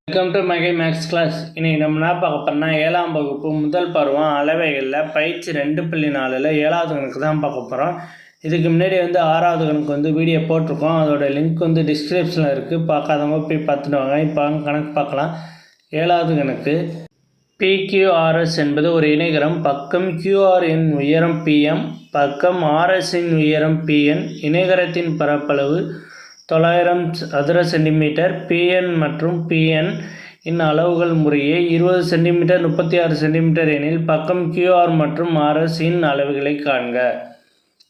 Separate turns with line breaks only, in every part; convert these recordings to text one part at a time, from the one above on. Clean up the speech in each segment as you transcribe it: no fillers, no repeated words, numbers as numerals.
Welcome to Magai maths class. இன்னைக்கு நம்ம என்ன பார்க்க போறோம்னா 7ஆம் வகுப்பு முதல் பருவம் அளவைகளில் பயிற்சி 2.4ல் 7வது கணக்கு தான் பார்க்க போகிறோம். இதுக்கு முன்னாடி 6வது கணக்கு வீடியோ போட்டிருக்கோம். அதோட லிங்க் டிஸ்கிரிப்ஷனில் இருக்குது. பார்க்காதவங்க போய் பார்த்துட்டு வாங்க. இப்போ கணக்கு பார்க்கலாம். 7வது கணக்கு. PQRS என்பது ஒரு இணைகரம். பக்கம் QR இன் உயரம் PM, பக்கம் RS இன் உயரம் PN. இணைகரத்தின் பரப்பளவு 900 சதுர சென்டிமீட்டர். PN மற்றும் PN இன் அளவுகள் முறையே 20 சென்டிமீட்டர் 36 சென்டிமீட்டர் எனில் பக்கம் QR மற்றும் RS இன் அளவுகளை காண்க.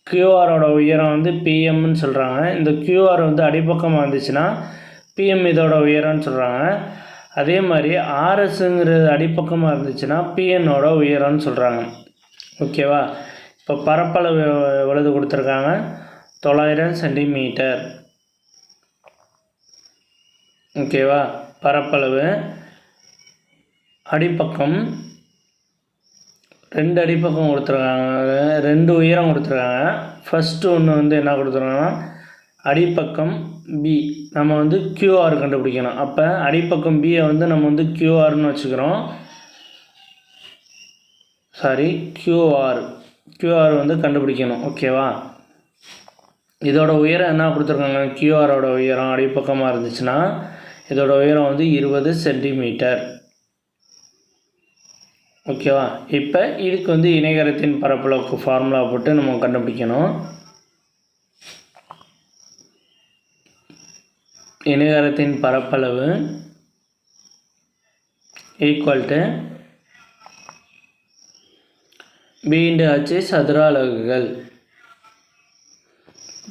QRோட உயரம் PMன்னு சொல்கிறாங்க. இந்த QR அடிப்பக்கமாக இருந்துச்சுன்னா PM இதோட உயரம்னு சொல்கிறாங்க. அதே மாதிரி RSங்கிறது அடிப்பக்கமாக இருந்துச்சுன்னா PNோட உயரம்னு சொல்கிறாங்க. ஓகேவா? இப்போ பரப்பளவு எவ்வளவு கொடுத்துருக்காங்க? 900 சென்டிமீட்டர். ஓகேவா? பரப்பளவு அடிப்பக்கம் 2 அடிப்பக்கம் கொடுத்துருக்காங்க, 2 உயரம் கொடுத்துருக்காங்க. ஃபஸ்ட்டு ஒன்று என்ன கொடுத்துருக்காங்கன்னா அடிப்பக்கம் B. நம்ம QR கண்டுபிடிக்கணும். அப்போ அடிப்பக்கம் Bயை நம்ம QRன்னு வச்சுக்கிறோம். QR கண்டுபிடிக்கணும். ஓகேவா? இதோட உயரம் என்ன கொடுத்துருக்காங்க? QRோட உயரம் அடிப்பக்கமாக இருந்துச்சுன்னா இதோட உயரம் 20 சென்டிமீட்டர். ஓகேவா? இப்போ இதுக்கு இணைகரத்தின் பரப்பளவுக்கு ஃபார்முலா போட்டு நம்ம கண்டுபிடிக்கணும். இணைகரத்தின் பரப்பளவு ஈக்குவல் டு B/H சதுர அலகுகள்.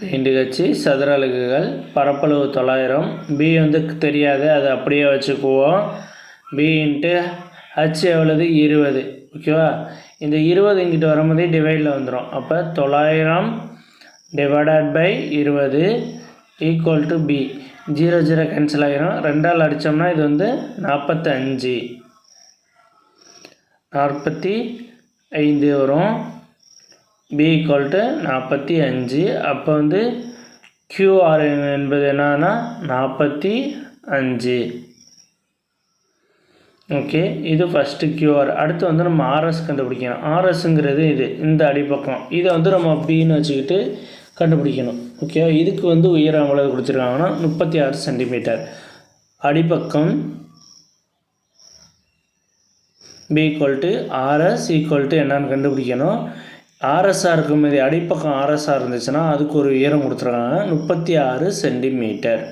B/H சதுர அலகுகள். பரப்பளவு 900. B தெரியாது, அதை அப்படியே வச்சுக்குவோம். B/H எவ்வளவு? 20. ஓகேவா? இந்த 20 இங்கிட்டு வரும்போதே டிவைடில் வந்துடும். அப்போ 900 divided by 20 equal to B. 0 0 cancel ஆகிரும். 2ஆல் அடித்தோம்னா இது 45 வரும். B equal to 45. அப்போ QR என்பது என்னன்னா 45. ஓகே, இது ஃபஸ்ட்டு QR. அடுத்து நம்ம RS கண்டுபிடிக்கணும். RSங்கிறது இந்த அடிப்பக்கம். இதை நம்ம Bன்னு வச்சுக்கிட்டு கண்டுபிடிக்கணும். ஓகே, இதுக்கு உயரம் எவ்வளவு கொடுத்துருக்காங்கன்னா 36 சென்டிமீட்டர். அடிப்பக்கம் B equal to RS equal to என்னன்னு கண்டுபிடிக்கணும். RSஆ இருக்கும்போது அடிப்பக்கம் RSஆ இருந்துச்சுன்னா அதுக்கு ஒரு உயரம் கொடுத்துருக்காங்க 36 சென்டிமீட்டர்.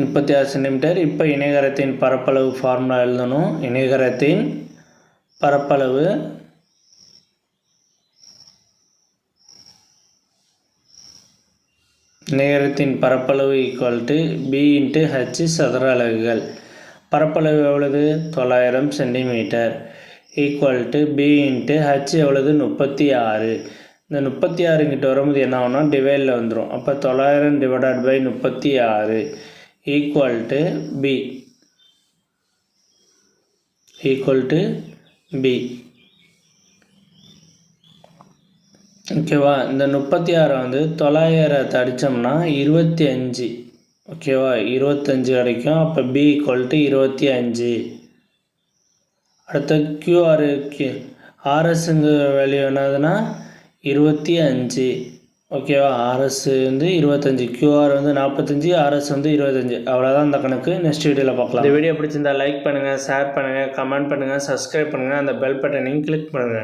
36 சென்டிமீட்டர். இப்போ இணைகரத்தின் பரப்பளவு ஃபார்முலா எழுதணும். இணைகரத்தின் பரப்பளவு ஈக்குவல் டு B/H சதுர அலகுகள். பரப்பளவு எவ்வளவு? 900 சென்டிமீட்டர் ஈக்குவல் டு B/H எவ்வளவு? 36. இந்த 36 இங்கிட்ட வரும்போது என்ன ஆகும்னா டிவைடில் வந்துடும். அப்போ 900 divided by 36 equal to B. ஓகேவா? இந்த 36 900 அடித்தோம்னா 25. ஓகேவா? 25 கிடைக்கும். அப்போ B ஈக்குவல் டு 25. அடுத்த RSங்கிற வேல்யூ என்னதுன்னா 25. ஓகேவா? RS 25, QR 45, RS 25. அவ்வளோதான் இந்த கணக்கு. நெக்ஸ்ட் வீடியோவில் பார்க்கலாம். இந்த வீடியோ பிடிச்சிருந்தா லைக் பண்ணுங்கள், ஷேர் பண்ணுங்கள், கமெண்ட் பண்ணுங்கள், சப்ஸ்கிரைப் பண்ணுங்கள், அந்த பெல் பட்டனையும் கிளிக் பண்ணுங்கள்.